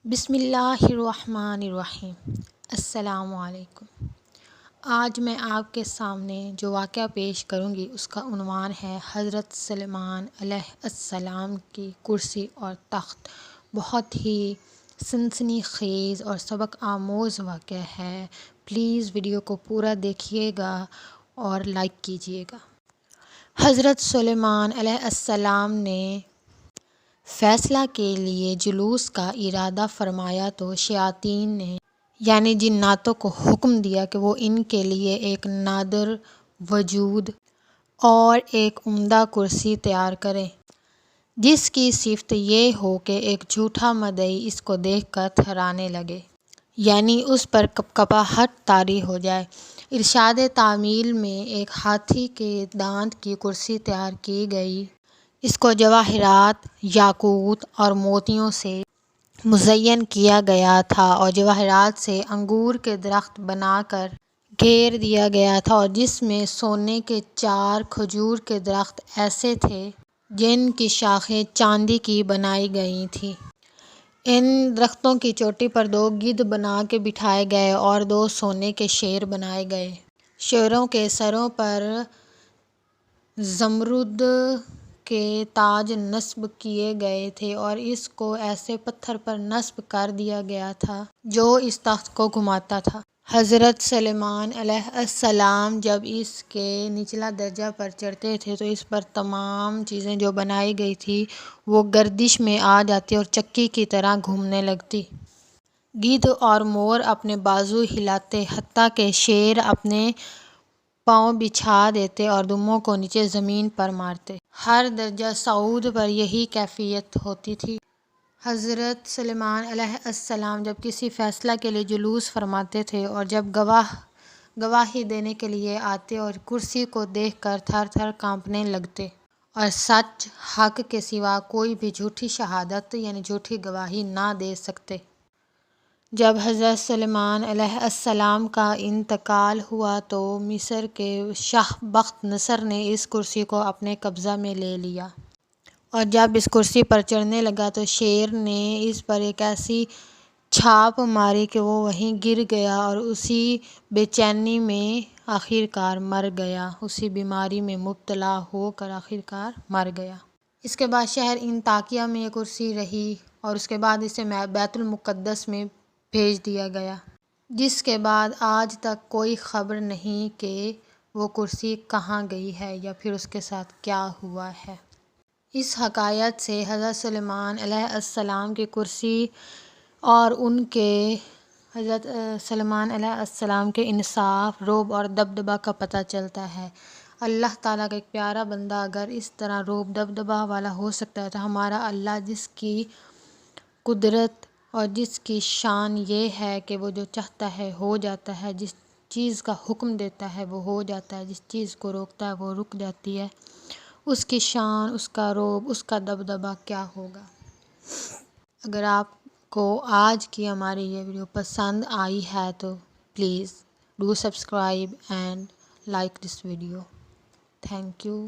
بسم اللہ الرحمن الرحیم۔ السلام علیکم۔ آج میں آپ کے سامنے جو واقعہ پیش کروں گی اس کا عنوان ہے حضرت سلیمان علیہ السلام کی کرسی اور تخت۔ بہت ہی سنسنی خیز اور سبق آموز واقعہ ہے۔ پلیز ویڈیو کو پورا دیکھیے گا اور لائک کیجیے گا۔ حضرت سلیمان علیہ السلام نے فیصلہ کے لیے جلوس کا ارادہ فرمایا تو شیاطین نے یعنی جناتوں کو حکم دیا کہ وہ ان کے لیے ایک نادر وجود اور ایک عمدہ کرسی تیار کریں، جس کی صفت یہ ہو کہ ایک جھوٹا مدعی اس کو دیکھ کر تھرانے لگے، یعنی اس پر کپکپاہٹ طاری ہو جائے۔ ارشاد تعمیل میں ایک ہاتھی کے دانت کی کرسی تیار کی گئی۔ اس کو جواہرات، یاقوت اور موتیوں سے مزین کیا گیا تھا اور جواہرات سے انگور کے درخت بنا کر گھیر دیا گیا تھا، اور جس میں سونے کے 4 کھجور کے درخت ایسے تھے جن کی شاخیں چاندی کی بنائی گئی تھیں۔ ان درختوں کی چوٹی پر 2 گدھ بنا کے بٹھائے گئے اور 2 سونے کے شیر بنائے گئے۔ شیروں کے سروں پر زمرد کے تاج نصب کیے گئے تھے اور اس کو ایسے پتھر پر نصب کر دیا گیا تھا جو اس تخت کو گھماتا تھا۔ حضرت سلیمان علیہ السلام جب اس کے نچلا درجہ پر چڑھتے تھے تو اس پر تمام چیزیں جو بنائی گئی تھی وہ گردش میں آ جاتی اور چکی کی طرح گھومنے لگتی۔ گدھ اور مور اپنے بازو ہلاتے، حتیٰ کہ شیر اپنے پاؤں بچھا دیتے اور دموں کو نیچے زمین پر مارتے۔ ہر درجہ صعود پر یہی کیفیت ہوتی تھی۔ حضرت سلیمان علیہ السلام جب کسی فیصلہ کے لیے جلوس فرماتے تھے اور جب گواہی دینے کے لیے آتے اور کرسی کو دیکھ کر تھر تھر کانپنے لگتے اور سچ حق کے سوا کوئی بھی جھوٹی شہادت یعنی جھوٹی گواہی نہ دے سکتے۔ جب حضرت سلیمان علیہ السلام کا انتقال ہوا تو مصر کے شاہ بخت نصر نے اس کرسی کو اپنے قبضہ میں لے لیا، اور جب اس کرسی پر چڑھنے لگا تو شیر نے اس پر ایک ایسی چھاپ ماری کہ وہ وہیں گر گیا اور اسی بے چینی میں آخرکار مر گیا، اسی بیماری میں مبتلا ہو کر آخرکار مر گیا۔ اس کے بعد شہر انطاکیہ میں یہ کرسی رہی اور اس کے بعد اسے بیت المقدس میں بھیج دیا گیا، جس کے بعد آج تک کوئی خبر نہیں کہ وہ کرسی کہاں گئی ہے یا پھر اس کے ساتھ کیا ہوا ہے۔ اس حکایت سے حضرت سلیمان علیہ السلام کی کرسی اور ان کے حضرت سلیمان علیہ السلام کے انصاف، رعب اور دبدبہ کا پتہ چلتا ہے۔ اللہ تعالیٰ کا ایک پیارا بندہ اگر اس طرح رعب دبدبہ والا ہو سکتا ہے تو ہمارا اللہ جس کی قدرت اور جس کی شان یہ ہے کہ وہ جو چاہتا ہے ہو جاتا ہے، جس چیز کا حکم دیتا ہے وہ ہو جاتا ہے، جس چیز کو روکتا ہے وہ رک جاتی ہے، اس کی شان، اس کا رعب، اس کا دبدبہ کیا ہوگا۔ اگر آپ کو آج کی ہماری یہ ویڈیو پسند آئی ہے تو please do subscribe and like this video. Thank you.